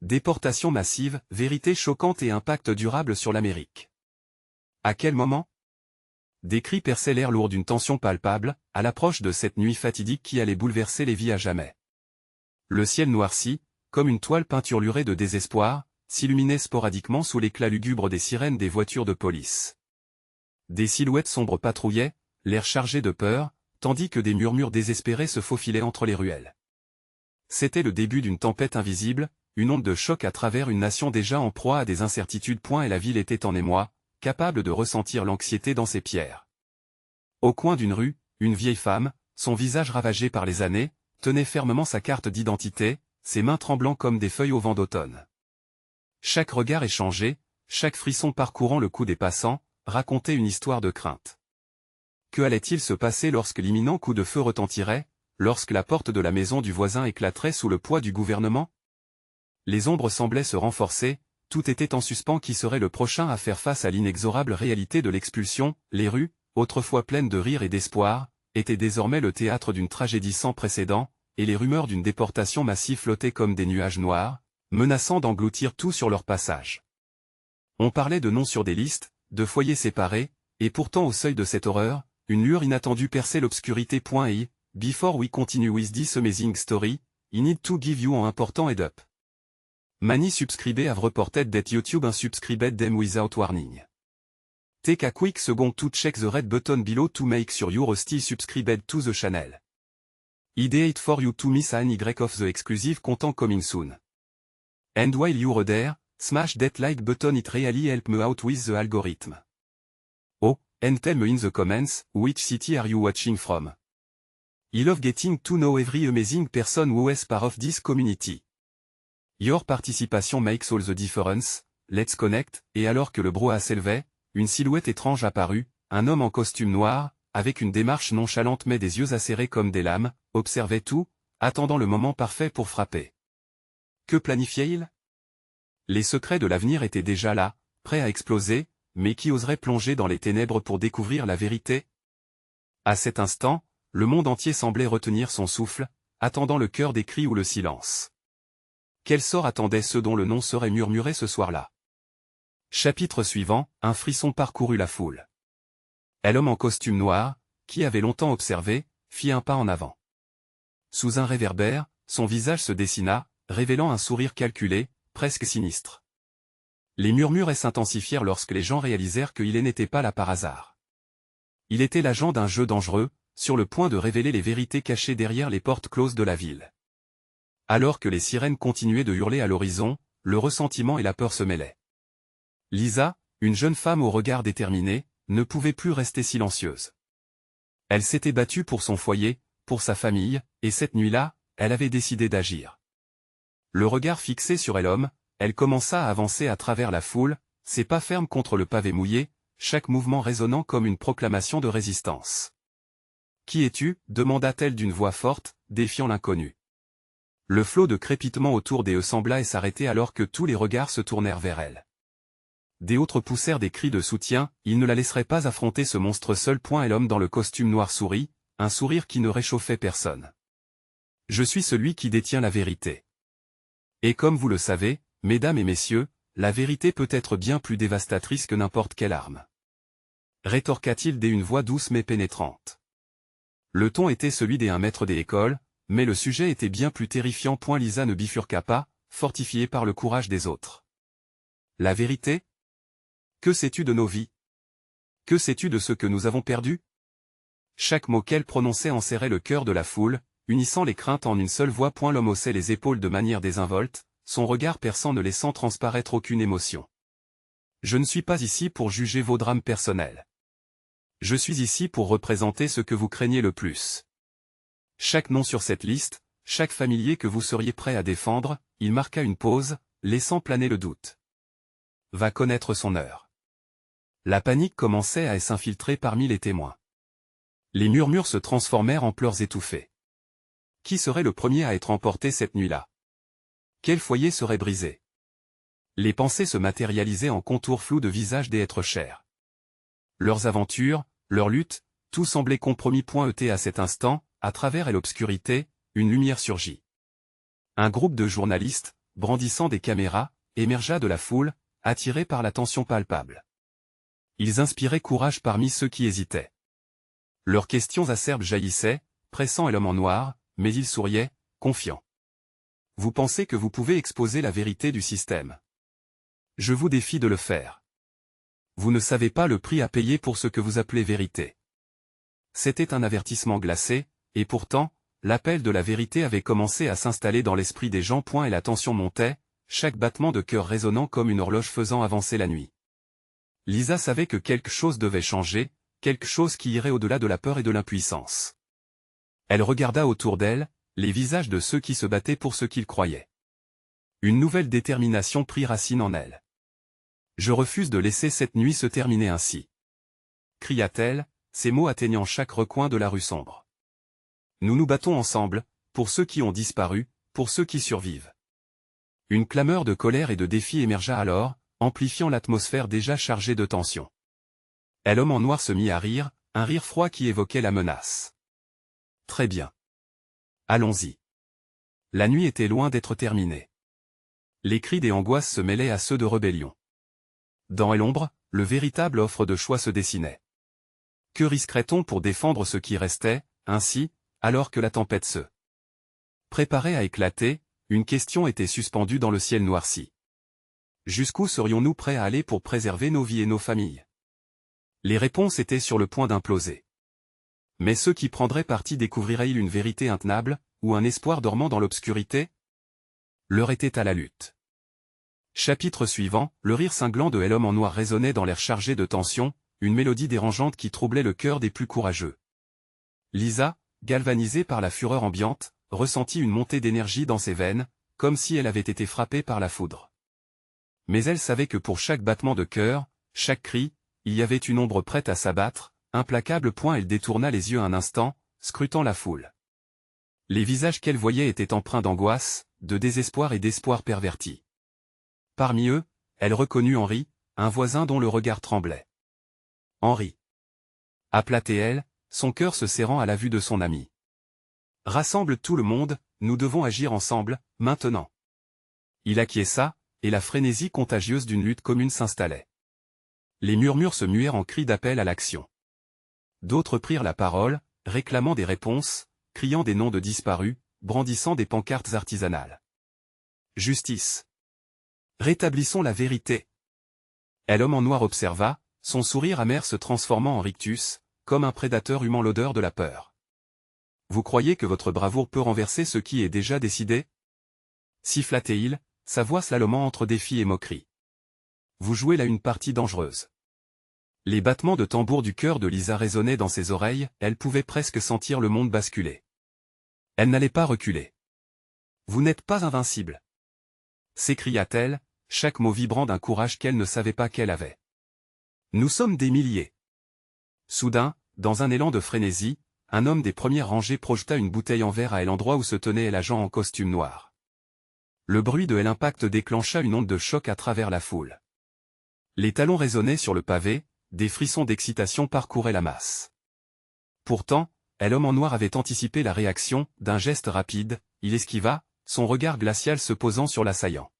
Déportation massive, vérité choquante et impact durable sur l'Amérique. À quel moment? Des cris perçaient l'air lourd d'une tension palpable, à l'approche de cette nuit fatidique qui allait bouleverser les vies à jamais. Le ciel noirci, comme une toile peinturlurée de désespoir, s'illuminait sporadiquement sous l'éclat lugubre des sirènes des voitures de police. Des silhouettes sombres patrouillaient, l'air chargé de peur, tandis que des murmures désespérés se faufilaient entre les ruelles. C'était le début d'une tempête invisible, une onde de choc à travers une nation déjà en proie à des incertitudes. Et la ville était en émoi, capable de ressentir l'anxiété dans ses pierres. Au coin d'une rue, une vieille femme, son visage ravagé par les années, tenait fermement sa carte d'identité, ses mains tremblant comme des feuilles au vent d'automne. Chaque regard échangé, chaque frisson parcourant le cou des passants, racontait une histoire de crainte. Que allait-il se passer lorsque l'imminent coup de feu retentirait, lorsque la porte de la maison du voisin éclaterait sous le poids du gouvernement? Les ombres semblaient se renforcer, tout était en suspens. Qui serait le prochain à faire face à l'inexorable réalité de l'expulsion? Les rues, autrefois pleines de rire et d'espoir, étaient désormais le théâtre d'une tragédie sans précédent, et les rumeurs d'une déportation massive flottaient comme des nuages noirs, menaçant d'engloutir tout sur leur passage. On parlait de noms sur des listes, de foyers séparés, et pourtant au seuil de cette horreur, une lueur inattendue perçait l'obscurité. Et, before we continue with this amazing story, I need to give you an important head up. Many subscribed have reported that YouTube unsubscribed them without warning. Take a quick second to check the red button below to make sure you're still subscribed to the channel. Ideate for you to miss any of the exclusive content coming soon. And while you're there, smash that like button, it really help me out with the algorithm. Oh, and tell me in the comments, which city are you watching from? I love getting to know every amazing person who is part of this community. Your participation makes all the difference, let's connect. Et alors que le brouhaha s'élevait, une silhouette étrange apparut, un homme en costume noir, avec une démarche nonchalante mais des yeux acérés comme des lames, observait tout, attendant le moment parfait pour frapper. Que planifiait-il? Les secrets de l'avenir étaient déjà là, prêts à exploser, mais qui oserait plonger dans les ténèbres pour découvrir la vérité? À cet instant, le monde entier semblait retenir son souffle, attendant le cœur des cris ou le silence. Quel sort attendait ceux dont le nom serait murmuré ce soir-là? Chapitre suivant, un frisson parcourut la foule. Et l'homme en costume noir, qui avait longtemps observé, fit un pas en avant. Sous un réverbère, son visage se dessina, révélant un sourire calculé, presque sinistre. Les murmures s'intensifièrent lorsque les gens réalisèrent qu'il n'était pas là par hasard. Il était l'agent d'un jeu dangereux, sur le point de révéler les vérités cachées derrière les portes closes de la ville. Alors que les sirènes continuaient de hurler à l'horizon, le ressentiment et la peur se mêlaient. Lisa, une jeune femme au regard déterminé, ne pouvait plus rester silencieuse. Elle s'était battue pour son foyer, pour sa famille, et cette nuit-là, elle avait décidé d'agir. Le regard fixé sur l'homme, elle commença à avancer à travers la foule, ses pas fermes contre le pavé mouillé, chaque mouvement résonnant comme une proclamation de résistance. « Qui es-tu » demanda-t-elle d'une voix forte, défiant l'inconnu. Le flot de crépitement autour d'eux sembla s'arrêter alors que tous les regards se tournèrent vers elle. Des autres poussèrent des cris de soutien, ils ne la laisseraient pas affronter ce monstre seul. Et l'homme dans le costume noir sourit, un sourire qui ne réchauffait personne. « Je suis celui qui détient la vérité. Et comme vous le savez, mesdames et messieurs, la vérité peut être bien plus dévastatrice que n'importe quelle arme. » rétorqua-t-il d'une voix douce mais pénétrante. Le ton était celui d'un maître d'école, mais le sujet était bien plus terrifiant. Lisa ne bifurqua pas, fortifiée par le courage des autres. La vérité? Que sais-tu de nos vies? Que sais-tu de ce que nous avons perdu? Chaque mot qu'elle prononçait enserrait le cœur de la foule, unissant les craintes en une seule voix. L'homme haussait les épaules de manière désinvolte, son regard perçant ne laissant transparaître aucune émotion. Je ne suis pas ici pour juger vos drames personnels. Je suis ici pour représenter ce que vous craignez le plus. Chaque nom sur cette liste, chaque familier que vous seriez prêt à défendre, il marqua une pause, laissant planer le doute. Va connaître son heure. La panique commençait à s'infiltrer parmi les témoins. Les murmures se transformèrent en pleurs étouffés. Qui serait le premier à être emporté cette nuit-là? Quel foyer serait brisé? Les pensées se matérialisaient en contours flous de visages des êtres chers. Leurs aventures, leurs luttes, tout semblait compromis. À cet instant, à travers l'obscurité, une lumière surgit. Un groupe de journalistes, brandissant des caméras, émergea de la foule, attirés par l'attention palpable. Ils inspiraient courage parmi ceux qui hésitaient. Leurs questions acerbes jaillissaient, pressant l'homme en noir, mais il souriait, confiant. Vous pensez que vous pouvez exposer la vérité du système? Je vous défie de le faire. Vous ne savez pas le prix à payer pour ce que vous appelez vérité. C'était un avertissement glacé, et pourtant, l'appel de la vérité avait commencé à s'installer dans l'esprit des gens. Et la tension montait, chaque battement de cœur résonnant comme une horloge faisant avancer la nuit. Lisa savait que quelque chose devait changer, quelque chose qui irait au-delà de la peur et de l'impuissance. Elle regarda autour d'elle, les visages de ceux qui se battaient pour ce qu'ils croyaient. Une nouvelle détermination prit racine en elle. Je refuse de laisser cette nuit se terminer ainsi. Cria-t-elle, ces mots atteignant chaque recoin de la rue sombre. Nous nous battons ensemble, pour ceux qui ont disparu, pour ceux qui survivent. Une clameur de colère et de défi émergea alors, amplifiant l'atmosphère déjà chargée de tension. L'homme en noir se mit à rire, un rire froid qui évoquait la menace. Très bien. Allons-y. La nuit était loin d'être terminée. Les cris des angoisses se mêlaient à ceux de rébellion. Dans l'ombre, le véritable offre de choix se dessinait. Que risquerait-on pour défendre ce qui restait, ainsi, alors que la tempête se préparait à éclater, une question était suspendue dans le ciel noirci. Jusqu'où serions-nous prêts à aller pour préserver nos vies et nos familles? Les réponses étaient sur le point d'imploser. Mais ceux qui prendraient parti découvriraient-ils une vérité intenable, ou un espoir dormant dans l'obscurité? L'heure était à la lutte. Chapitre suivant, le rire cinglant de l'homme en noir résonnait dans l'air chargé de tension, une mélodie dérangeante qui troublait le cœur des plus courageux. Lisa, galvanisée par la fureur ambiante, ressentit une montée d'énergie dans ses veines, comme si elle avait été frappée par la foudre. Mais elle savait que pour chaque battement de cœur, chaque cri, il y avait une ombre prête à s'abattre, implacable. Elle détourna les yeux un instant, scrutant la foule. Les visages qu'elle voyait étaient empreints d'angoisse, de désespoir et d'espoir perverti. Parmi eux, elle reconnut Henri, un voisin dont le regard tremblait. Henri. Appelait-elle, son cœur se serrant à la vue de son ami. Rassemble tout le monde, nous devons agir ensemble, maintenant. Il acquiesça, et la frénésie contagieuse d'une lutte commune s'installait. Les murmures se muèrent en cris d'appel à l'action. D'autres prirent la parole, réclamant des réponses, criant des noms de disparus, brandissant des pancartes artisanales. Justice. Rétablissons la vérité. L'homme en noir observa, son sourire amer se transformant en rictus, comme un prédateur humant l'odeur de la peur. Vous croyez que votre bravoure peut renverser ce qui est déjà décidé? Siffla-t-il, sa voix slalomant entre défi et moquerie. Vous jouez là une partie dangereuse. Les battements de tambour du cœur de Lisa résonnaient dans ses oreilles, elle pouvait presque sentir le monde basculer. Elle n'allait pas reculer. Vous n'êtes pas invincible. S'écria-t-elle, chaque mot vibrant d'un courage qu'elle ne savait pas qu'elle avait. Nous sommes des milliers. Soudain, dans un élan de frénésie, un homme des premières rangées projeta une bouteille en verre à l'endroit où se tenait l'agent en costume noir. Le bruit de l'impact déclencha une onde de choc à travers la foule. Les talons résonnaient sur le pavé, des frissons d'excitation parcouraient la masse. Pourtant, l'homme en noir avait anticipé la réaction, d'un geste rapide, il esquiva, son regard glacial se posant sur l'assaillant.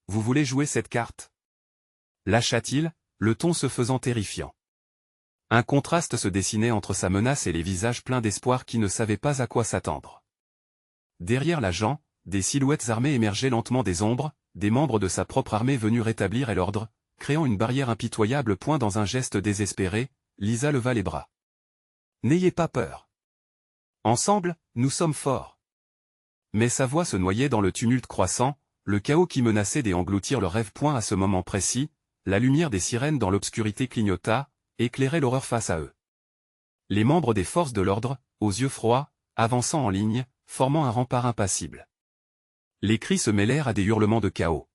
Vous voulez jouer cette carte? Lâcha-t-il, le ton se faisant terrifiant. Un contraste se dessinait entre sa menace et les visages pleins d'espoir qui ne savaient pas à quoi s'attendre. Derrière l'agent, des silhouettes armées émergeaient lentement des ombres, des membres de sa propre armée venus rétablir l'ordre, créant une barrière impitoyable. Dans un geste désespéré, Lisa leva les bras. N'ayez pas peur. Ensemble, nous sommes forts. Mais sa voix se noyait dans le tumulte croissant, le chaos qui menaçait d'engloutir leur rêve. À ce moment précis, la lumière des sirènes dans l'obscurité clignota, éclairait l'horreur face à eux. Les membres des forces de l'ordre, aux yeux froids, avançant en ligne, formant un rempart impassible. Les cris se mêlèrent à des hurlements de chaos.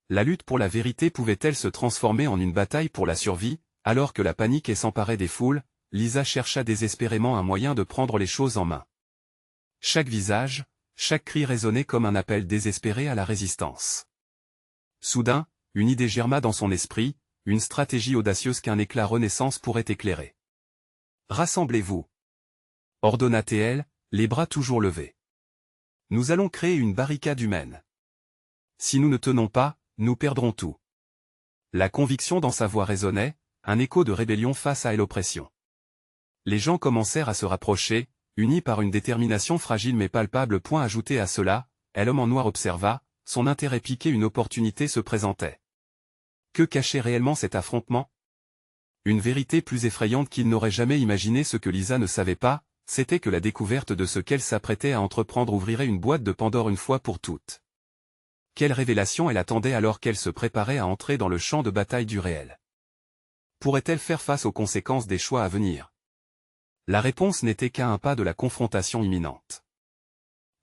La lutte pour la vérité pouvait-elle se transformer en une bataille pour la survie? Alors que la panique s'emparait des foules, Lisa chercha désespérément un moyen de prendre les choses en main. Chaque visage, chaque cri résonnait comme un appel désespéré à la résistance. Soudain, une idée germa dans son esprit, une stratégie audacieuse qu'un éclat renaissance pourrait éclairer. Rassemblez-vous. Ordonna-t-elle, les bras toujours levés. Nous allons créer une barricade humaine. Si nous ne tenons pas, nous perdrons tout. La conviction dans sa voix résonnait, un écho de rébellion face à l'oppression. Les gens commencèrent à se rapprocher, unis par une détermination fragile mais palpable. Ajouté à cela, l'homme en noir observa, son intérêt piqué, une opportunité se présentait. Que cachait réellement cet affrontement? Une vérité plus effrayante qu'il n'aurait jamais imaginé. Ce que Lisa ne savait pas, c'était que la découverte de ce qu'elle s'apprêtait à entreprendre ouvrirait une boîte de Pandore une fois pour toutes. Quelle révélation elle attendait alors qu'elle se préparait à entrer dans le champ de bataille du réel? Pourrait-elle faire face aux conséquences des choix à venir? La réponse n'était qu'à un pas de la confrontation imminente.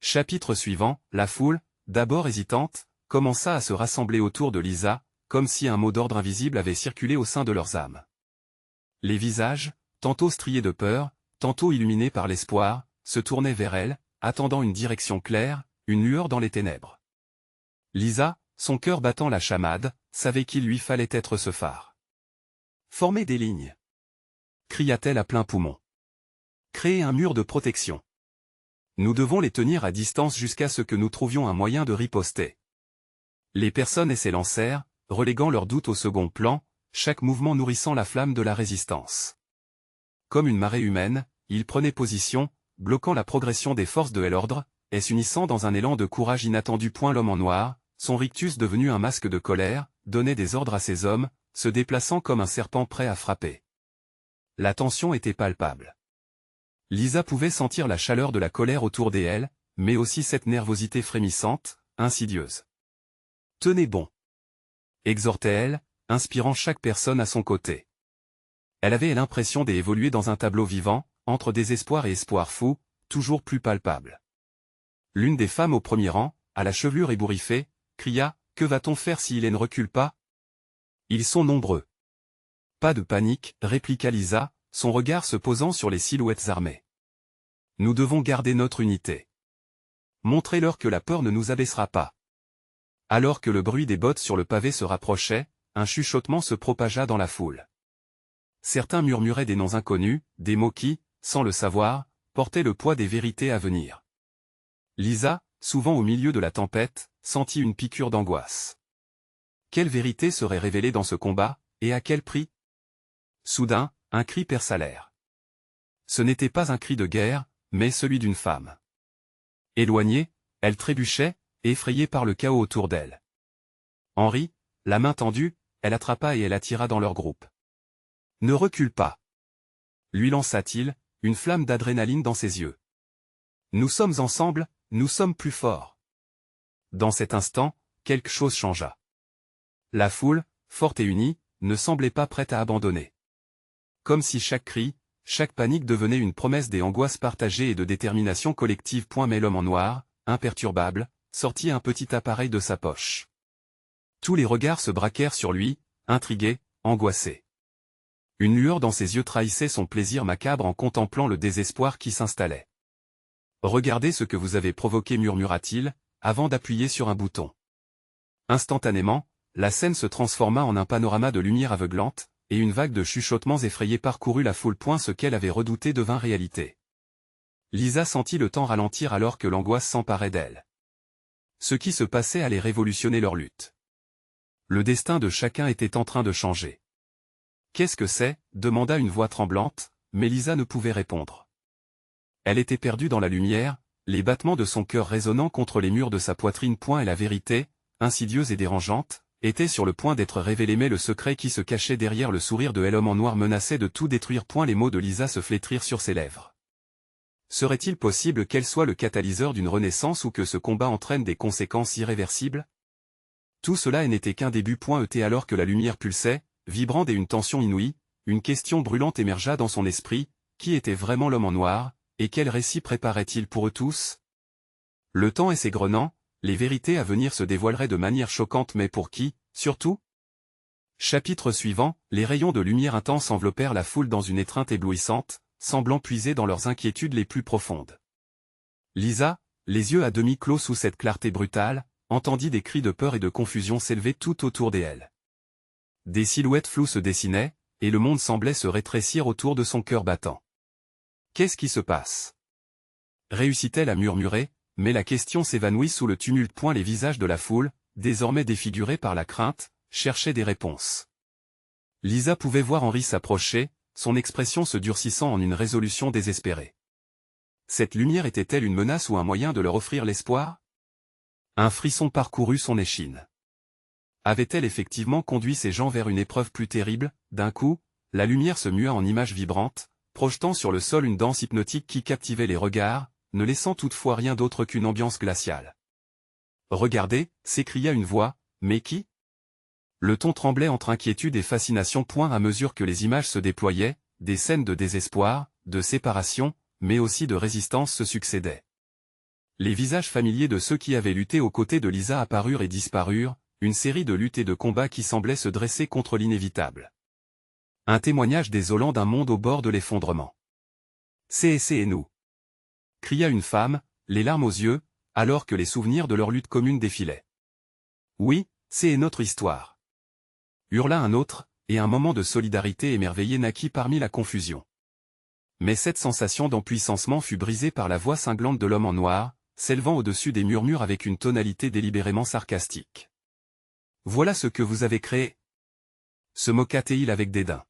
Chapitre suivant, la foule, d'abord hésitante, commença à se rassembler autour de Lisa, comme si un mot d'ordre invisible avait circulé au sein de leurs âmes. Les visages, tantôt striés de peur, tantôt illuminés par l'espoir, se tournaient vers elle, attendant une direction claire, une lueur dans les ténèbres. Lisa, son cœur battant la chamade, savait qu'il lui fallait être ce phare. Former des lignes, cria-t-elle à plein poumon. Créer un mur de protection. Nous devons les tenir à distance jusqu'à ce que nous trouvions un moyen de riposter. Les personnes s'élancèrent, reléguant leurs doutes au second plan, chaque mouvement nourrissant la flamme de la résistance. Comme une marée humaine, ils prenaient position, bloquant la progression des forces de l'ordre, et s'unissant dans un élan de courage inattendu. L'homme en noir, son rictus devenu un masque de colère, donnait des ordres à ses hommes, se déplaçant comme un serpent prêt à frapper. La tension était palpable. Lisa pouvait sentir la chaleur de la colère autour d'elle, mais aussi cette nervosité frémissante, insidieuse. « Tenez bon !» exhortait-elle, inspirant chaque personne à son côté. Elle avait l'impression d'évoluer dans un tableau vivant, entre désespoir et espoir fou, toujours plus palpable. L'une des femmes au premier rang, à la chevelure ébouriffée, cria « Que va-t-on faire s'il ne recule pas ?» Ils sont nombreux. Pas de panique, répliqua Lisa, son regard se posant sur les silhouettes armées. Nous devons garder notre unité. Montrez-leur que la peur ne nous abaissera pas. Alors que le bruit des bottes sur le pavé se rapprochait, un chuchotement se propagea dans la foule. Certains murmuraient des noms inconnus, des mots qui, sans le savoir, portaient le poids des vérités à venir. Lisa, souvent au milieu de la tempête, sentit une piqûre d'angoisse. Quelle vérité serait révélée dans ce combat, et à quel prix? Soudain, un cri perça l'air. Ce n'était pas un cri de guerre, mais celui d'une femme. Éloignée, elle trébuchait, effrayée par le chaos autour d'elle. Henri, la main tendue, elle attrapa et elle attira dans leur groupe. « Ne recule pas !» lui lança-t-il, une flamme d'adrénaline dans ses yeux. « Nous sommes ensemble, nous sommes plus forts. » Dans cet instant, quelque chose changea. La foule, forte et unie, ne semblait pas prête à abandonner. Comme si chaque cri, chaque panique devenait une promesse des angoisses partagées et de détermination collective. Mais l'homme en noir, imperturbable, sortit un petit appareil de sa poche. Tous les regards se braquèrent sur lui, intrigués, angoissés. Une lueur dans ses yeux trahissait son plaisir macabre en contemplant le désespoir qui s'installait. « Regardez ce que vous avez provoqué » murmura-t-il, avant d'appuyer sur un bouton. Instantanément, la scène se transforma en un panorama de lumière aveuglante, et une vague de chuchotements effrayés parcourut la foule. Ce qu'elle avait redouté devint réalité. Lisa sentit le temps ralentir alors que l'angoisse s'emparait d'elle. Ce qui se passait allait révolutionner leur lutte. Le destin de chacun était en train de changer. « Qu'est-ce que c'est » demanda une voix tremblante, mais Lisa ne pouvait répondre. Elle était perdue dans la lumière, les battements de son cœur résonnant contre les murs de sa poitrine. Et la vérité, insidieuse et dérangeante, était sur le point d'être révélée, mais le secret qui se cachait derrière le sourire de l'homme en noir menaçait de tout détruire. Les mots de Lisa se flétrirent sur ses lèvres. Serait-il possible qu'elle soit le catalyseur d'une renaissance ou que ce combat entraîne des conséquences irréversibles? Tout cela n'était qu'un début. Alors que la lumière pulsait, vibrant et une tension inouïe, une question brûlante émergea dans son esprit: qui était vraiment l'homme en noir, et quel récit préparait-il pour eux tous? Le temps est s'égrenant, les vérités à venir se dévoileraient de manière choquante, mais pour qui, surtout? Chapitre suivant, les rayons de lumière intense enveloppèrent la foule dans une étreinte éblouissante, semblant puiser dans leurs inquiétudes les plus profondes. Lisa, les yeux à demi clos sous cette clarté brutale, entendit des cris de peur et de confusion s'élever tout autour d'elle. Des silhouettes floues se dessinaient, et le monde semblait se rétrécir autour de son cœur battant. Qu'est-ce qui se passe? Réussit-elle à murmurer, mais la question s'évanouit sous le tumulte. Les visages de la foule, désormais défiguré par la crainte, cherchait des réponses. Lisa pouvait voir Henri s'approcher, son expression se durcissant en une résolution désespérée. Cette lumière était-elle une menace ou un moyen de leur offrir l'espoir? Un frisson parcourut son échine. Avait-elle effectivement conduit ces gens vers une épreuve plus terrible? D'un coup, la lumière se mua en images vibrantes, projetant sur le sol une danse hypnotique qui captivait les regards, ne laissant toutefois rien d'autre qu'une ambiance glaciale. « Regardez » s'écria une voix, « mais qui ?» Le ton tremblait entre inquiétude et fascination à mesure que les images se déployaient, des scènes de désespoir, de séparation, mais aussi de résistance se succédaient. Les visages familiers de ceux qui avaient lutté aux côtés de Lisa apparurent et disparurent, une série de luttes et de combats qui semblaient se dresser contre l'inévitable. Un témoignage désolant d'un monde au bord de l'effondrement. « C'est nous !» cria une femme, les larmes aux yeux, alors que les souvenirs de leur lutte commune défilaient. « Oui, c'est notre histoire !» hurla un autre, et un moment de solidarité émerveillée naquit parmi la confusion. Mais cette sensation d'empuissancement fut brisée par la voix cinglante de l'homme en noir, s'élevant au-dessus des murmures avec une tonalité délibérément sarcastique. « Voilà ce que vous avez créé !» se moqua-t-il avec dédain.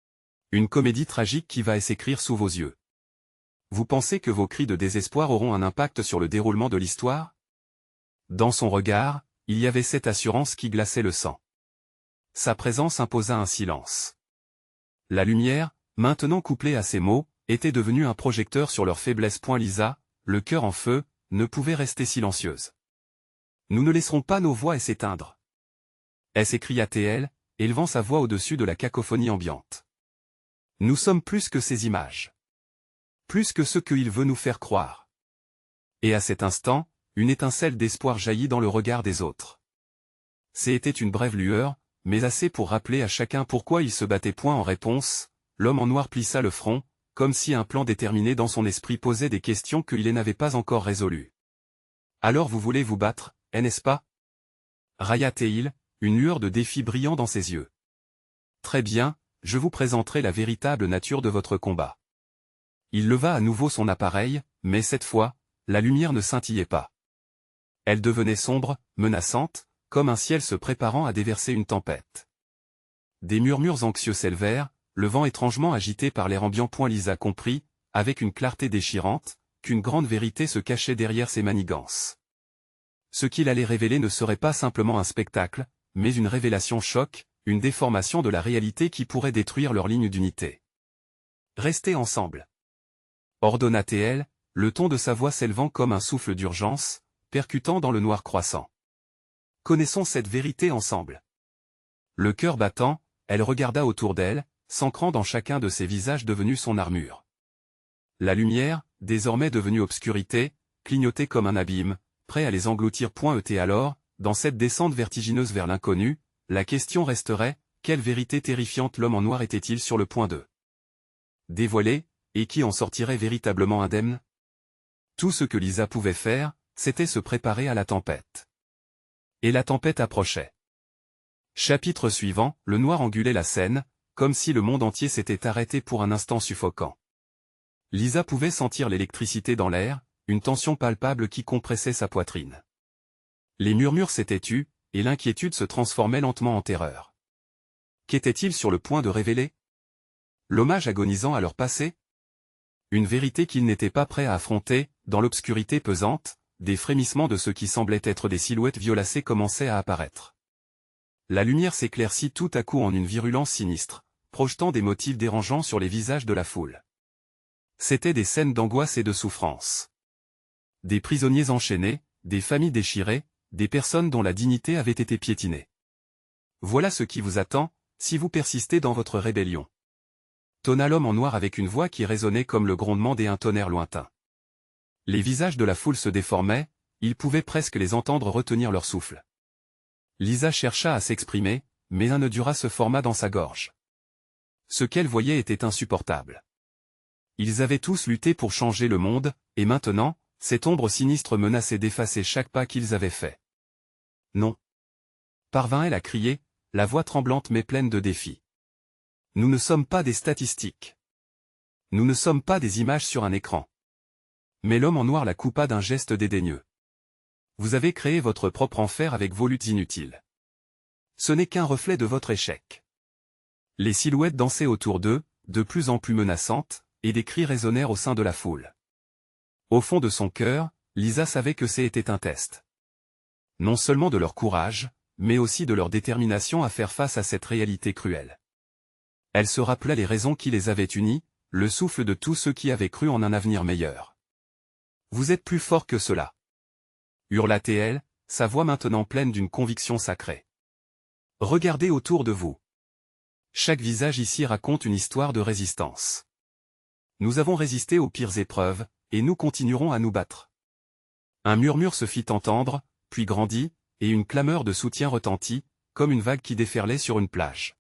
« Une comédie tragique qui va s'écrire sous vos yeux. Vous pensez que vos cris de désespoir auront un impact sur le déroulement de l'histoire? » Dans son regard, il y avait cette assurance qui glaçait le sang. Sa présence imposa un silence. La lumière, maintenant couplée à ces mots, était devenue un projecteur sur leur faiblesse. Lisa, le cœur en feu, ne pouvait rester silencieuse. « Nous ne laisserons pas nos voix s'éteindre. » s'écria-t-elle, élevant sa voix au-dessus de la cacophonie ambiante. « Nous sommes plus que ces images. Plus que ce qu'il veut nous faire croire. » Et à cet instant, une étincelle d'espoir jaillit dans le regard des autres. C'était une brève lueur, mais assez pour rappeler à chacun pourquoi il se battait. En réponse, l'homme en noir plissa le front, comme si un plan déterminé dans son esprit posait des questions qu'il n'avait pas encore résolues. « Alors vous voulez vous battre, n'est-ce pas » railla-t-il, une lueur de défi brillant dans ses yeux. « Très bien, je vous présenterai la véritable nature de votre combat. » Il leva à nouveau son appareil, mais cette fois, la lumière ne scintillait pas. Elle devenait sombre, menaçante, comme un ciel se préparant à déverser une tempête. Des murmures anxieux s'élevèrent, le vent étrangement agité par l'air ambiant. Lisa comprit, avec une clarté déchirante, qu'une grande vérité se cachait derrière ces manigances. Ce qu'il allait révéler ne serait pas simplement un spectacle, mais une révélation choc, une déformation de la réalité qui pourrait détruire leur ligne d'unité. « Restez ensemble !» ordonna-t-elle, le ton de sa voix s'élevant comme un souffle d'urgence, percutant dans le noir croissant. « Connaissons cette vérité ensemble. » Le cœur battant, elle regarda autour d'elle, s'ancrant dans chacun de ces visages devenus son armure. La lumière, désormais devenue obscurité, clignotait comme un abîme, prêt à les engloutir. Et alors, dans cette descente vertigineuse vers l'inconnu, la question resterait, quelle vérité terrifiante l'homme en noir était-il sur le point de dévoiler, et qui en sortirait véritablement indemne? Tout ce que Lisa pouvait faire, c'était se préparer à la tempête. Et la tempête approchait. Chapitre suivant, le noir angulait la scène, comme si le monde entier s'était arrêté pour un instant suffocant. Lisa pouvait sentir l'électricité dans l'air, une tension palpable qui compressait sa poitrine. Les murmures s'étaient tus, et l'inquiétude se transformait lentement en terreur. Qu'était-il sur le point de révéler? L'hommage agonisant à leur passé? Une vérité qu'ils n'étaient pas prêts à affronter, dans l'obscurité pesante, des frémissements de ce qui semblait être des silhouettes violacées commençaient à apparaître. La lumière s'éclaircit tout à coup en une virulence sinistre, projetant des motifs dérangeants sur les visages de la foule. C'étaient des scènes d'angoisse et de souffrance. Des prisonniers enchaînés, des familles déchirées, des personnes dont la dignité avait été piétinée. Voilà ce qui vous attend, si vous persistez dans votre rébellion. Tonna l'homme en noir avec une voix qui résonnait comme le grondement d'un tonnerre lointain. Les visages de la foule se déformaient, ils pouvaient presque les entendre retenir leur souffle. Lisa chercha à s'exprimer, mais un nœud dura se forma dans sa gorge. Ce qu'elle voyait était insupportable. Ils avaient tous lutté pour changer le monde, et maintenant, cette ombre sinistre menaçait d'effacer chaque pas qu'ils avaient fait. Non. Parvint-elle à crier, la voix tremblante mais pleine de défi. Nous ne sommes pas des statistiques. Nous ne sommes pas des images sur un écran. Mais l'homme en noir la coupa d'un geste dédaigneux. Vous avez créé votre propre enfer avec vos luttes inutiles. Ce n'est qu'un reflet de votre échec. Les silhouettes dansaient autour d'eux, de plus en plus menaçantes, et des cris résonnèrent au sein de la foule. Au fond de son cœur, Lisa savait que c'était un test. Non seulement de leur courage, mais aussi de leur détermination à faire face à cette réalité cruelle. Elle se rappelait les raisons qui les avaient unis, le souffle de tous ceux qui avaient cru en un avenir meilleur. Vous êtes plus fort que cela. Hurla-t-elle, sa voix maintenant pleine d'une conviction sacrée. Regardez autour de vous. Chaque visage ici raconte une histoire de résistance. Nous avons résisté aux pires épreuves, et nous continuerons à nous battre. Un murmure se fit entendre, puis grandit, et une clameur de soutien retentit, comme une vague qui déferlait sur une plage.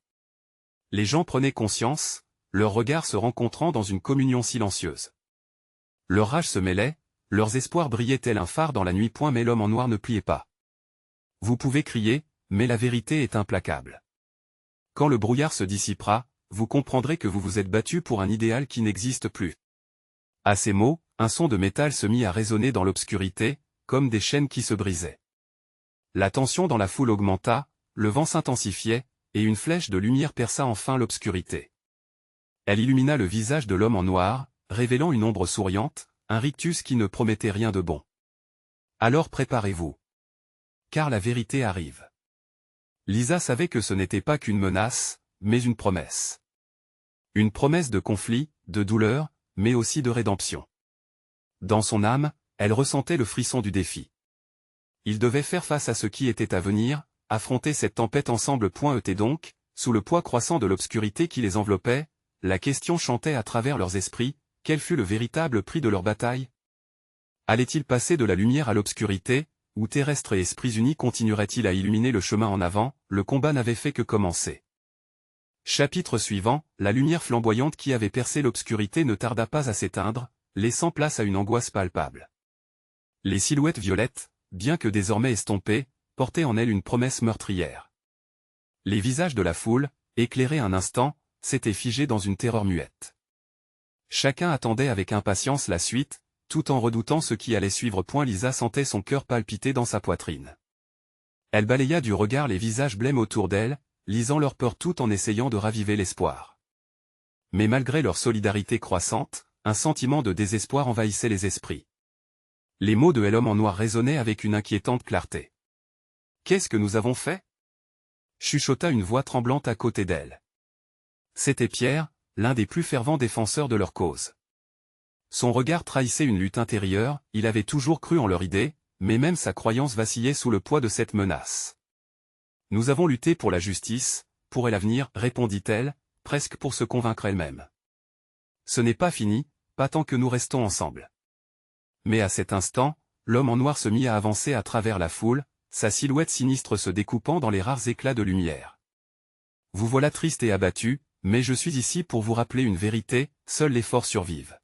Les gens prenaient conscience, leurs regards se rencontrant dans une communion silencieuse. Leur rage se mêlait, leurs espoirs brillaient tel un phare dans la nuit. Mais l'homme en noir ne pliait pas. Vous pouvez crier, mais la vérité est implacable. Quand le brouillard se dissipera, vous comprendrez que vous vous êtes battu pour un idéal qui n'existe plus. À ces mots, un son de métal se mit à résonner dans l'obscurité, comme des chaînes qui se brisaient. La tension dans la foule augmenta, le vent s'intensifiait, et une flèche de lumière perça enfin l'obscurité. Elle illumina le visage de l'homme en noir, révélant une ombre souriante, un rictus qui ne promettait rien de bon. Alors préparez-vous. Car la vérité arrive. Lisa savait que ce n'était pas qu'une menace, mais une promesse. Une promesse de conflit, de douleur, mais aussi de rédemption. Dans son âme, elle ressentait le frisson du défi. Ils devaient faire face à ce qui était à venir, affronter cette tempête ensemble. Et donc, sous le poids croissant de l'obscurité qui les enveloppait, la question chantait à travers leurs esprits, quel fut le véritable prix de leur bataille? Allait-il passer de la lumière à l'obscurité, ou terrestres et esprits unis continueraient-ils à illuminer le chemin en avant? Le combat n'avait fait que commencer. Chapitre suivant, la lumière flamboyante qui avait percé l'obscurité ne tarda pas à s'éteindre, laissant place à une angoisse palpable. Les silhouettes violettes, bien que désormais estompées, portaient en elles une promesse meurtrière. Les visages de la foule, éclairés un instant, s'étaient figés dans une terreur muette. Chacun attendait avec impatience la suite, tout en redoutant ce qui allait suivre. Lisa sentait son cœur palpiter dans sa poitrine. Elle balaya du regard les visages blêmes autour d'elle, lisant leur peur tout en essayant de raviver l'espoir. Mais malgré leur solidarité croissante, un sentiment de désespoir envahissait les esprits. Les mots de l'homme en noir résonnaient avec une inquiétante clarté. « Qu'est-ce que nous avons fait ?» chuchota une voix tremblante à côté d'elle. C'était Pierre, l'un des plus fervents défenseurs de leur cause. Son regard trahissait une lutte intérieure, il avait toujours cru en leur idée, mais même sa croyance vacillait sous le poids de cette menace. « Nous avons lutté pour la justice, pour l'avenir, répondit-elle, presque pour se convaincre elle-même. Ce n'est pas fini, pas tant que nous restons ensemble. Mais à cet instant, l'homme en noir se mit à avancer à travers la foule, sa silhouette sinistre se découpant dans les rares éclats de lumière. Vous voilà triste et abattu, mais je suis ici pour vous rappeler une vérité, seuls les forts survivent.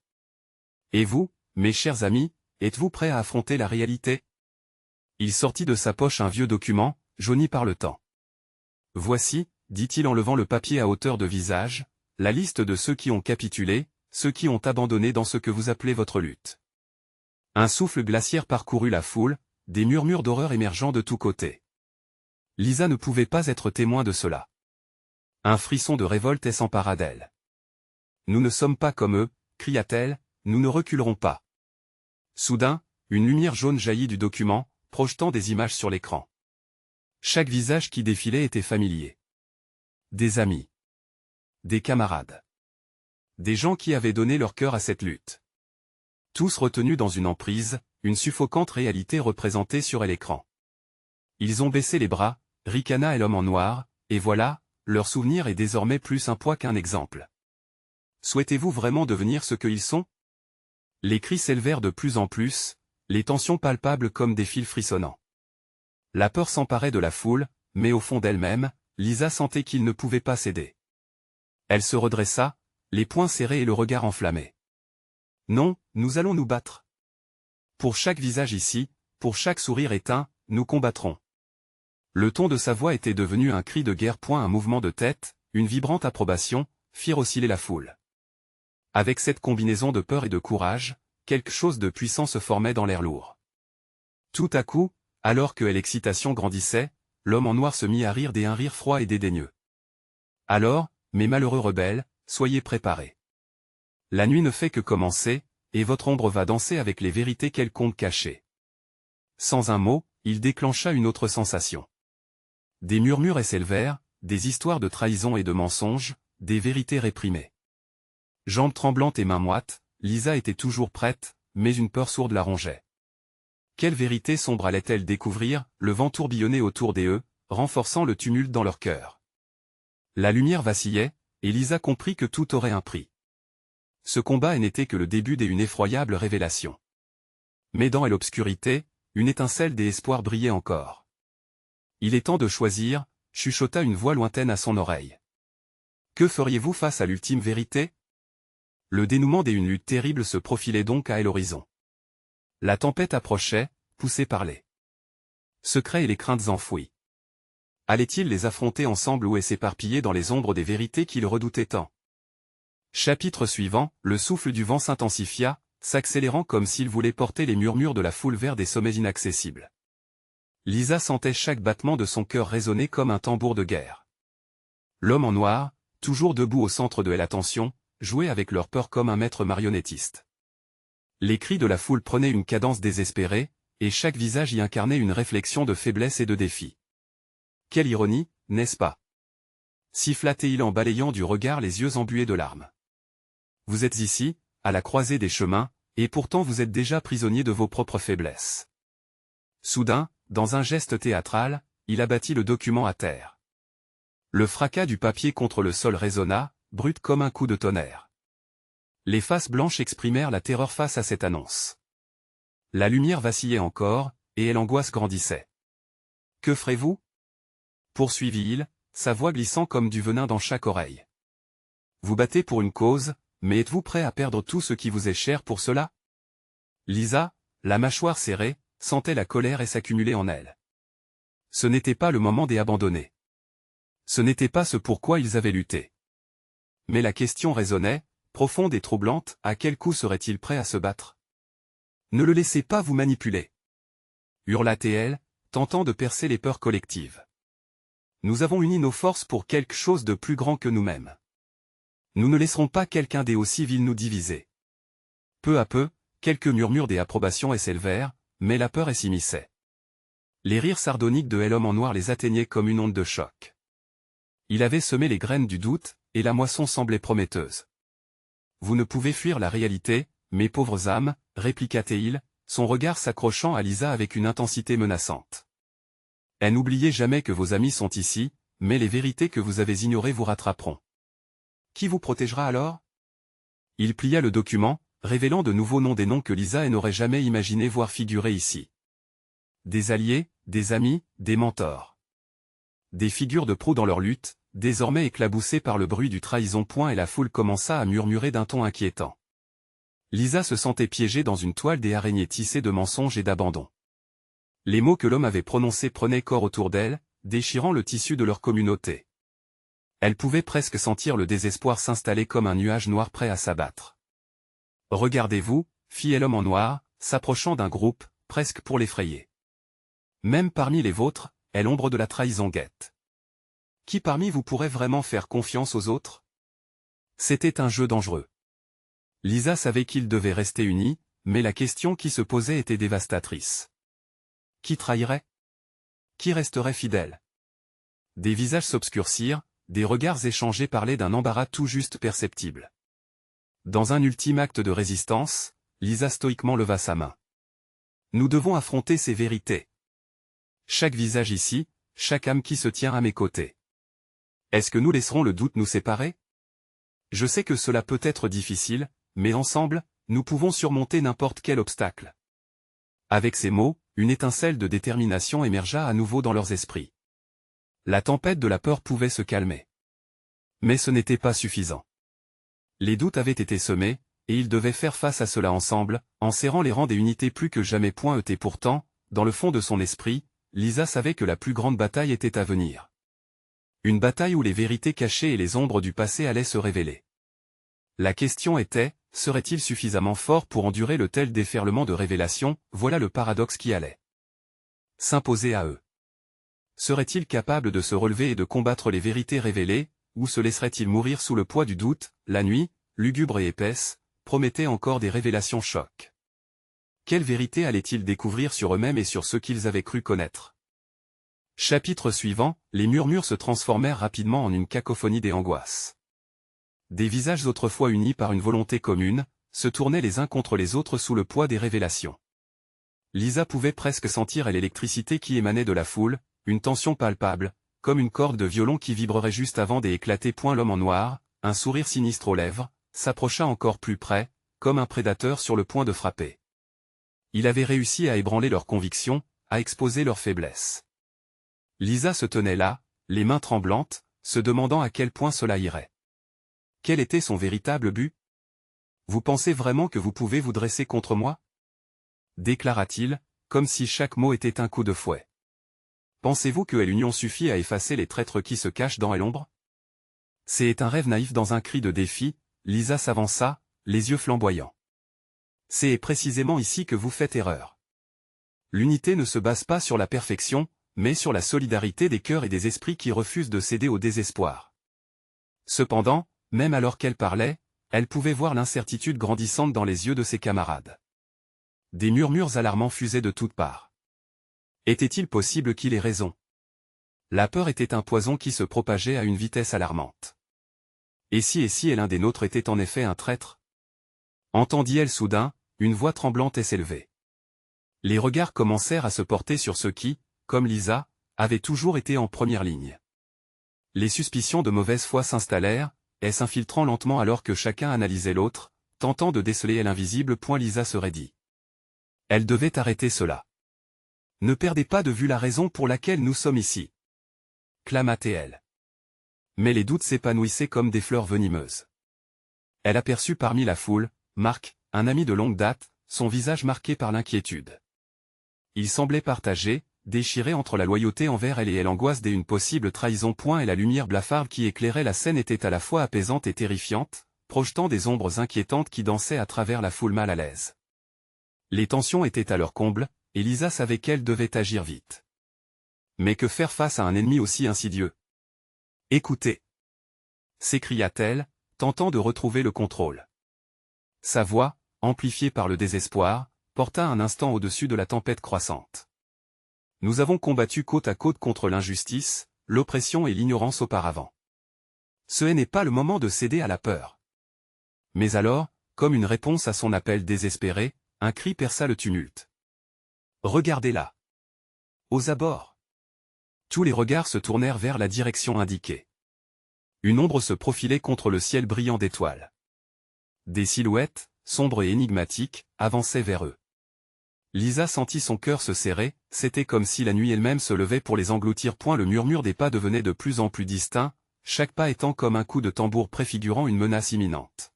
Et vous, mes chers amis, êtes-vous prêts à affronter la réalité? Il sortit de sa poche un vieux document, jauni par le temps. Voici, dit-il en levant le papier à hauteur de visage, la liste de ceux qui ont capitulé, ceux qui ont abandonné dans ce que vous appelez votre lutte. Un souffle glaciaire parcourut la foule, des murmures d'horreur émergeant de tous côtés. Lisa ne pouvait pas être témoin de cela. Un frisson de révolte s'empara d'elle. Nous ne sommes pas comme eux, cria-t-elle, nous ne reculerons pas. Soudain, une lumière jaune jaillit du document, projetant des images sur l'écran. Chaque visage qui défilait était familier. Des amis. Des camarades. Des gens qui avaient donné leur cœur à cette lutte. Tous retenus dans une emprise, une suffocante réalité représentée sur l'écran. Ils ont baissé les bras, ricana l'homme en noir, et voilà, leur souvenir est désormais plus un poids qu'un exemple. Souhaitez-vous vraiment devenir ce qu'ils sont? Les cris s'élevèrent de plus en plus, les tensions palpables comme des fils frissonnants. La peur s'emparait de la foule, mais au fond d'elle-même, Lisa sentait qu'il ne pouvait pas céder. Elle se redressa, les poings serrés et le regard enflammé. Non, nous allons nous battre. Pour chaque visage ici, pour chaque sourire éteint, nous combattrons. Le ton de sa voix était devenu un cri de guerre. Un mouvement de tête, une vibrante approbation, firent osciller la foule. Avec cette combinaison de peur et de courage, quelque chose de puissant se formait dans l'air lourd. Tout à coup, Alors que l'excitation grandissait, l'homme en noir se mit à rire d'un rire froid et dédaigneux. Alors, mes malheureux rebelles, soyez préparés. La nuit ne fait que commencer, et votre ombre va danser avec les vérités qu'elle compte cacher. Sans un mot, il déclencha une autre sensation. Des murmures s'élevèrent, des histoires de trahison et de mensonges, des vérités réprimées. Jambes tremblantes et mains moites, Lisa était toujours prête, mais une peur sourde la rongeait. Quelle vérité sombre allait-elle découvrir? Le vent tourbillonnait autour d'eux, renforçant le tumulte dans leur cœur. La lumière vacillait, et Lisa comprit que tout aurait un prix. Ce combat n'était que le début d'une effroyable révélation. Mais dans l'obscurité, une étincelle d'espoir brillait encore. Il est temps de choisir, chuchota une voix lointaine à son oreille. Que feriez-vous face à l'ultime vérité? Le dénouement d'une lutte terrible se profilait donc à l'horizon. La tempête approchait, poussée par les secrets et les craintes enfouies. Allaient-ils les affronter ensemble ou s'éparpiller dans les ombres des vérités qu'ils redoutaient tant? Chapitre suivant, le souffle du vent s'intensifia, s'accélérant comme s'il voulait porter les murmures de la foule vers des sommets inaccessibles. Lisa sentait chaque battement de son cœur résonner comme un tambour de guerre. L'homme en noir, toujours debout au centre de l'attention, jouait avec leur peur comme un maître marionnettiste. Les cris de la foule prenaient une cadence désespérée, et chaque visage y incarnait une réflexion de faiblesse et de défi. Quelle ironie, n'est-ce pas? Siffla-t-il en balayant du regard les yeux embués de larmes. Vous êtes ici, à la croisée des chemins, et pourtant vous êtes déjà prisonnier de vos propres faiblesses. Soudain, dans un geste théâtral, il abattit le document à terre. Le fracas du papier contre le sol résonna, brut comme un coup de tonnerre. Les faces blanches exprimèrent la terreur face à cette annonce. La lumière vacillait encore, et l'angoisse grandissait. Que ferez-vous? Poursuivit-il, sa voix glissant comme du venin dans chaque oreille. Vous battez pour une cause, mais êtes-vous prêt à perdre tout ce qui vous est cher pour cela? Lisa, la mâchoire serrée, sentait la colère s'accumuler en elle. Ce n'était pas le moment d'abandonner. Ce n'était pas ce pourquoi ils avaient lutté. Mais la question résonnait, profonde et troublante, à quel coup serait-il prêt à se battre? Ne le laissez pas vous manipuler. Hurla-t-elle, tentant de percer les peurs collectives. Nous avons uni nos forces pour quelque chose de plus grand que nous-mêmes. Nous ne laisserons pas quelqu'un des hauts civils nous diviser. Peu à peu, quelques murmures d'approbation s'élevèrent, mais la peur s'immisçait. Les rires sardoniques de l'homme en noir les atteignaient comme une onde de choc. Il avait semé les graines du doute, et la moisson semblait prometteuse. Vous ne pouvez fuir la réalité, mes pauvres âmes, répliqua-t-il, son regard s'accrochant à Lisa avec une intensité menaçante. Et n'oubliez jamais que vos amis sont ici, mais les vérités que vous avez ignorées vous rattraperont. Qui vous protégera alors? Il plia le document, révélant de nouveaux noms, des noms que Lisa n'aurait jamais imaginé voir figurer ici. Des alliés, des amis, des mentors. Des figures de proue dans leur lutte, désormais éclaboussées par le bruit du trahison. Et la foule commença à murmurer d'un ton inquiétant. Lisa se sentait piégée dans une toile des araignées tissée de mensonges et d'abandon. Les mots que l'homme avait prononcés prenaient corps autour d'elle, déchirant le tissu de leur communauté. Elle pouvait presque sentir le désespoir s'installer comme un nuage noir prêt à s'abattre. Regardez-vous, fit l'homme en noir, s'approchant d'un groupe, presque pour l'effrayer. Même parmi les vôtres, est l'ombre de la trahison guette. Qui parmi vous pourrait vraiment faire confiance aux autres? C'était un jeu dangereux. Lisa savait qu'ils devaient rester unis, mais la question qui se posait était dévastatrice. Qui trahirait? Qui resterait fidèle? Des visages s'obscurcirent, des regards échangés parlaient d'un embarras tout juste perceptible. Dans un ultime acte de résistance, Lisa stoïquement leva sa main. Nous devons affronter ces vérités. Chaque visage ici, chaque âme qui se tient à mes côtés. Est-ce que nous laisserons le doute nous séparer? Je sais que cela peut être difficile, mais ensemble, nous pouvons surmonter n'importe quel obstacle. Avec ces mots, une étincelle de détermination émergea à nouveau dans leurs esprits. La tempête de la peur pouvait se calmer. Mais ce n'était pas suffisant. Les doutes avaient été semés, et ils devaient faire face à cela ensemble, en serrant les rangs des unités plus que jamais. Et pourtant, dans le fond de son esprit, Lisa savait que la plus grande bataille était à venir. Une bataille où les vérités cachées et les ombres du passé allaient se révéler. La question était, serait-il suffisamment fort pour endurer le tel déferlement de révélations? Voilà le paradoxe qui allait s'imposer à eux. Serait-il capable de se relever et de combattre les vérités révélées, ou se laisserait-il mourir sous le poids du doute? La nuit, lugubre et épaisse, promettait encore des révélations chocs. Quelle vérité allaient-ils découvrir sur eux-mêmes et sur ceux qu'ils avaient cru connaître? Chapitre suivant, les murmures se transformèrent rapidement en une cacophonie des angoisses. Des visages autrefois unis par une volonté commune, se tournaient les uns contre les autres sous le poids des révélations. Lisa pouvait presque sentir l'électricité qui émanait de la foule, une tension palpable, comme une corde de violon qui vibrerait juste avant d'éclater. L'homme en noir, un sourire sinistre aux lèvres, s'approcha encore plus près, comme un prédateur sur le point de frapper. Il avait réussi à ébranler leurs convictions, à exposer leurs faiblesses. Lisa se tenait là, les mains tremblantes, se demandant à quel point cela irait. Quel était son véritable but? Vous pensez vraiment que vous pouvez vous dresser contre moi? Déclara-t-il, comme si chaque mot était un coup de fouet. Pensez-vous que l'union suffit à effacer les traîtres qui se cachent dans l'ombre? C'est un rêve naïf. Dans un cri de défi, Lisa s'avança, les yeux flamboyants. C'est précisément ici que vous faites erreur. L'unité ne se base pas sur la perfection, mais sur la solidarité des cœurs et des esprits qui refusent de céder au désespoir. Cependant, même alors qu'elle parlait, elle pouvait voir l'incertitude grandissante dans les yeux de ses camarades. Des murmures alarmants fusaient de toutes parts. Était-il possible qu'il ait raison? La peur était un poison qui se propageait à une vitesse alarmante. Et si l'un des nôtres était en effet un traître? Entendit-elle soudain, une voix tremblante s'élever. Les regards commencèrent à se porter sur ceux qui, comme Lisa, avaient toujours été en première ligne. Les suspicions de mauvaise foi s'installèrent, s'infiltrant lentement alors que chacun analysait l'autre, tentant de déceler l'invisible. Lisa se raidit. Elle devait arrêter cela. Ne perdez pas de vue la raison pour laquelle nous sommes ici. Clama-t-elle. Mais les doutes s'épanouissaient comme des fleurs venimeuses. Elle aperçut parmi la foule, Marc, un ami de longue date, son visage marqué par l'inquiétude. Il semblait partagé, déchiré entre la loyauté envers elle et l'angoisse d'une possible trahison. Et la lumière blafarde qui éclairait la scène était à la fois apaisante et terrifiante, projetant des ombres inquiétantes qui dansaient à travers la foule mal à l'aise. Les tensions étaient à leur comble, et Lisa savait qu'elle devait agir vite. Mais que faire face à un ennemi aussi insidieux? Écoutez! S'écria-t-elle, tentant de retrouver le contrôle. Sa voix, amplifiée par le désespoir, porta un instant au-dessus de la tempête croissante. Nous avons combattu côte à côte contre l'injustice, l'oppression et l'ignorance auparavant. Ce n'est pas le moment de céder à la peur. Mais alors, comme une réponse à son appel désespéré, un cri perça le tumulte. Regardez-la! Aux abords! Tous les regards se tournèrent vers la direction indiquée. Une ombre se profilait contre le ciel brillant d'étoiles. Des silhouettes, sombres et énigmatiques, avançaient vers eux. Lisa sentit son cœur se serrer, c'était comme si la nuit elle-même se levait pour les engloutir. Le murmure des pas devenait de plus en plus distinct, chaque pas étant comme un coup de tambour préfigurant une menace imminente.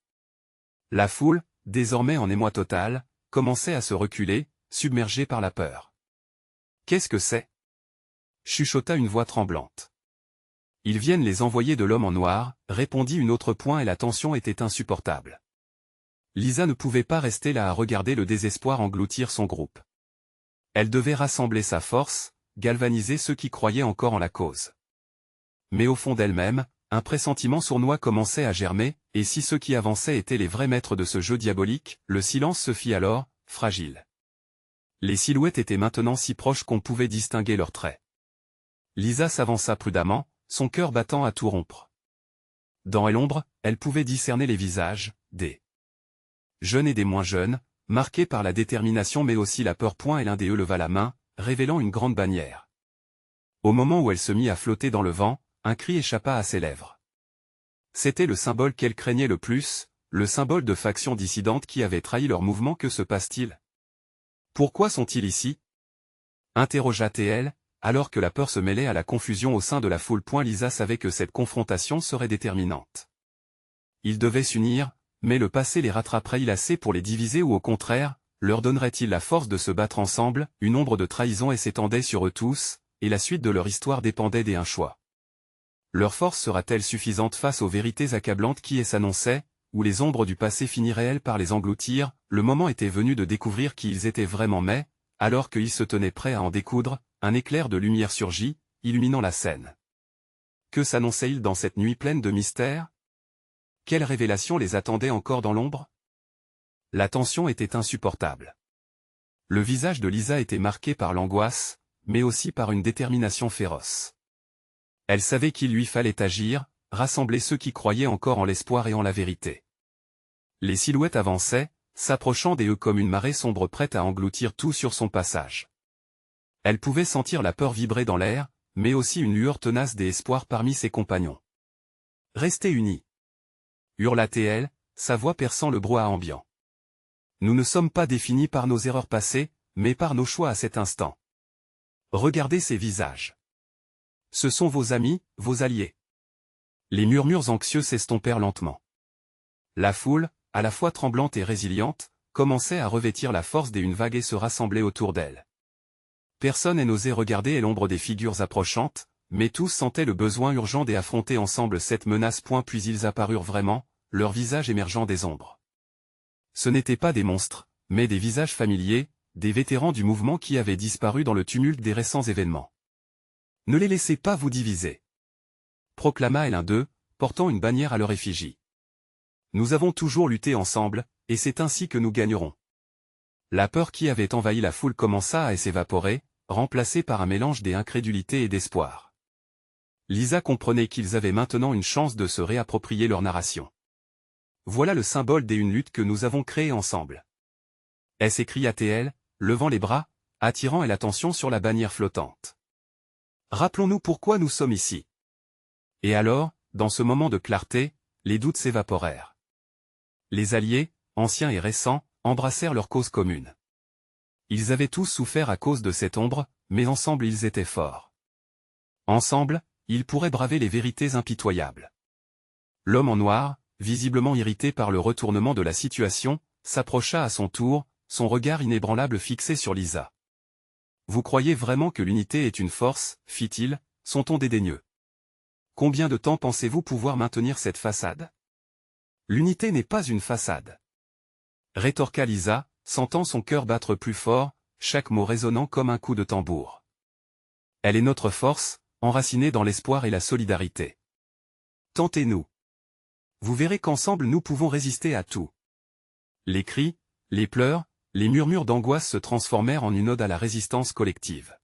La foule, désormais en émoi total, commençait à se reculer, submergée par la peur. Qu'est-ce que c'est? Chuchota une voix tremblante. Ils viennent les envoyer de l'homme en noir, répondit une autre. Et la tension était insupportable. Lisa ne pouvait pas rester là à regarder le désespoir engloutir son groupe. Elle devait rassembler sa force, galvaniser ceux qui croyaient encore en la cause. Mais au fond d'elle-même, un pressentiment sournois commençait à germer, et si ceux qui avançaient étaient les vrais maîtres de ce jeu diabolique, le silence se fit alors, fragile. Les silhouettes étaient maintenant si proches qu'on pouvait distinguer leurs traits. Lisa s'avança prudemment, son cœur battant à tout rompre. Dans l'ombre, elle pouvait discerner les visages, des jeunes et des moins jeunes, marqués par la détermination mais aussi la peur. Et l'un d'eux leva la main, révélant une grande bannière. Au moment où elle se mit à flotter dans le vent, un cri échappa à ses lèvres. C'était le symbole qu'elle craignait le plus, le symbole de factions dissidentes qui avaient trahi leur mouvement. Que se passe-t-il? Pourquoi sont-ils ici? Interrogea-t-elle, alors que la peur se mêlait à la confusion au sein de la foule. Lisa savait que cette confrontation serait déterminante. Ils devaient s'unir, mais le passé les rattraperait-il assez pour les diviser ou au contraire, leur donnerait-il la force de se battre ensemble? Une ombre de trahison s'étendait sur eux tous, et la suite de leur histoire dépendait d'un choix. Leur force sera-t-elle suffisante face aux vérités accablantes qui s'annonçaient, ou les ombres du passé finiraient-elles par les engloutir? Le moment était venu de découvrir qui ils étaient vraiment, mais, alors qu'ils se tenaient prêts à en découdre, un éclair de lumière surgit, illuminant la scène. Que s'annonçait-il dans cette nuit pleine de mystères? Quelle révélation les attendait encore dans l'ombre? La tension était insupportable. Le visage de Lisa était marqué par l'angoisse, mais aussi par une détermination féroce. Elle savait qu'il lui fallait agir, rassembler ceux qui croyaient encore en l'espoir et en la vérité. Les silhouettes avançaient, s'approchant d'eux comme une marée sombre prête à engloutir tout sur son passage. Elle pouvait sentir la peur vibrer dans l'air, mais aussi une lueur tenace d'espoir parmi ses compagnons. « Restez unis !» hurla-t-elle, sa voix perçant le brouhaha ambiant. « Nous ne sommes pas définis par nos erreurs passées, mais par nos choix à cet instant. Regardez ces visages. Ce sont vos amis, vos alliés. » Les murmures anxieux s'estompèrent lentement. La foule, à la fois tremblante et résiliente, commençait à revêtir la force d'une vague et se rassembler autour d'elle. Personne n'osait regarder l'ombre des figures approchantes, mais tous sentaient le besoin urgent d'affronter ensemble cette menace. Puis ils apparurent vraiment, leurs visages émergeant des ombres. Ce n'étaient pas des monstres, mais des visages familiers, des vétérans du mouvement qui avaient disparu dans le tumulte des récents événements. « Ne les laissez pas vous diviser !» proclama l'un d'eux, portant une bannière à leur effigie. « Nous avons toujours lutté ensemble, et c'est ainsi que nous gagnerons. » La peur qui avait envahi la foule commença à s'évaporer, remplacée par un mélange d'incrédulité et d'espoir. Lisa comprenait qu'ils avaient maintenant une chance de se réapproprier leur narration. « Voilà le symbole d'une lutte que nous avons créée ensemble. » s'écria-t-elle, levant les bras, attirant l'attention sur la bannière flottante. « Rappelons-nous pourquoi nous sommes ici. » Et alors, dans ce moment de clarté, les doutes s'évaporèrent. Les alliés, anciens et récents, embrassèrent leur cause commune. Ils avaient tous souffert à cause de cette ombre, mais ensemble ils étaient forts. Ensemble, ils pourraient braver les vérités impitoyables. L'homme en noir, visiblement irrité par le retournement de la situation, s'approcha à son tour, son regard inébranlable fixé sur Lisa. « Vous croyez vraiment que l'unité est une force, fit-il, son ton dédaigneux. Combien de temps pensez-vous pouvoir maintenir cette façade? L'unité n'est pas une façade. » rétorqua Lisa, sentant son cœur battre plus fort, chaque mot résonnant comme un coup de tambour. Elle est notre force, enracinée dans l'espoir et la solidarité. Tentez-nous. Vous verrez qu'ensemble nous pouvons résister à tout. Les cris, les pleurs, les murmures d'angoisse se transformèrent en une ode à la résistance collective.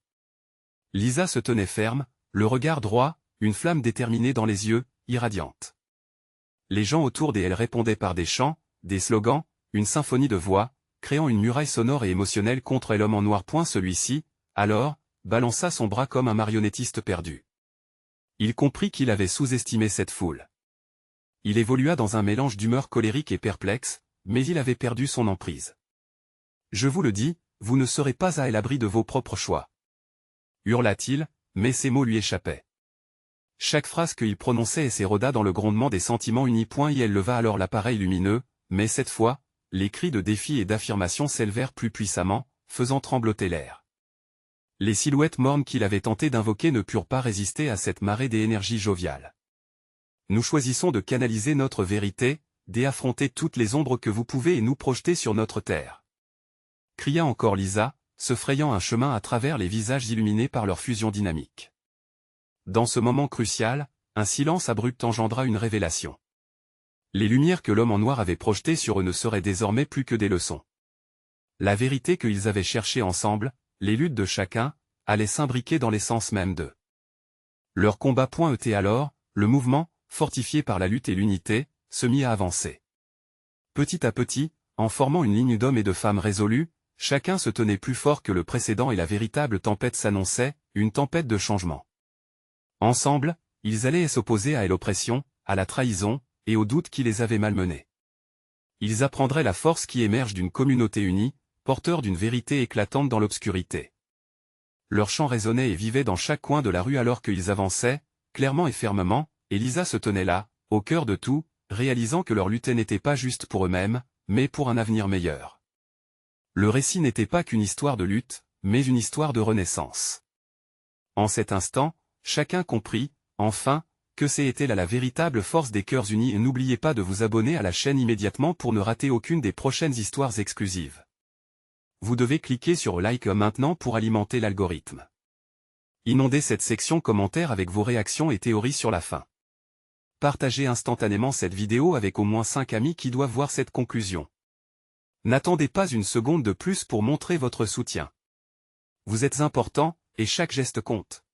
Lisa se tenait ferme, le regard droit, une flamme déterminée dans les yeux, irradiante. Les gens autour d'elle répondaient par des chants, des slogans, une symphonie de voix, créant une muraille sonore et émotionnelle contre l'homme en noir. Celui-ci, alors, balança son bras comme un marionnettiste perdu. Il comprit qu'il avait sous-estimé cette foule. Il évolua dans un mélange d'humeur colérique et perplexe, mais il avait perdu son emprise. « Je vous le dis, vous ne serez pas à l'abri de vos propres choix. » hurla-t-il, mais ces mots lui échappaient. Chaque phrase qu'il prononçait s'éroda dans le grondement des sentiments unis. Elle leva alors l'appareil lumineux, mais cette fois, les cris de défi et d'affirmation s'élevèrent plus puissamment, faisant trembloter l'air. Les silhouettes mornes qu'il avait tenté d'invoquer ne purent pas résister à cette marée d'énergie joviale. « Nous choisissons de canaliser notre vérité, d'affronter toutes les ombres que vous pouvez et nous projeter sur notre terre. » cria encore Lisa, se frayant un chemin à travers les visages illuminés par leur fusion dynamique. Dans ce moment crucial, un silence abrupt engendra une révélation. Les lumières que l'homme en noir avait projetées sur eux ne seraient désormais plus que des leçons. La vérité qu'ils avaient cherchée ensemble, les luttes de chacun, allaient s'imbriquer dans l'essence même d'eux. Leur combat était alors, le mouvement, fortifié par la lutte et l'unité, se mit à avancer. Petit à petit, en formant une ligne d'hommes et de femmes résolus, chacun se tenait plus fort que le précédent et la véritable tempête s'annonçait, une tempête de changement. Ensemble, ils allaient s'opposer à l'oppression, à la trahison, et aux doutes qui les avaient malmenés. Ils apprendraient la force qui émerge d'une communauté unie, porteur d'une vérité éclatante dans l'obscurité. Leur chant résonnait et vivait dans chaque coin de la rue alors qu'ils avançaient, clairement et fermement, et Lisa se tenait là, au cœur de tout, réalisant que leur lutte n'était pas juste pour eux-mêmes, mais pour un avenir meilleur. Le récit n'était pas qu'une histoire de lutte, mais une histoire de renaissance. En cet instant, chacun comprit, enfin, que c'était là la véritable force des cœurs unis et n'oubliez pas de vous abonner à la chaîne immédiatement pour ne rater aucune des prochaines histoires exclusives. Vous devez cliquer sur like maintenant pour alimenter l'algorithme. Inondez cette section commentaires avec vos réactions et théories sur la fin. Partagez instantanément cette vidéo avec au moins 5 amis qui doivent voir cette conclusion. N'attendez pas une seconde de plus pour montrer votre soutien. Vous êtes important, et chaque geste compte.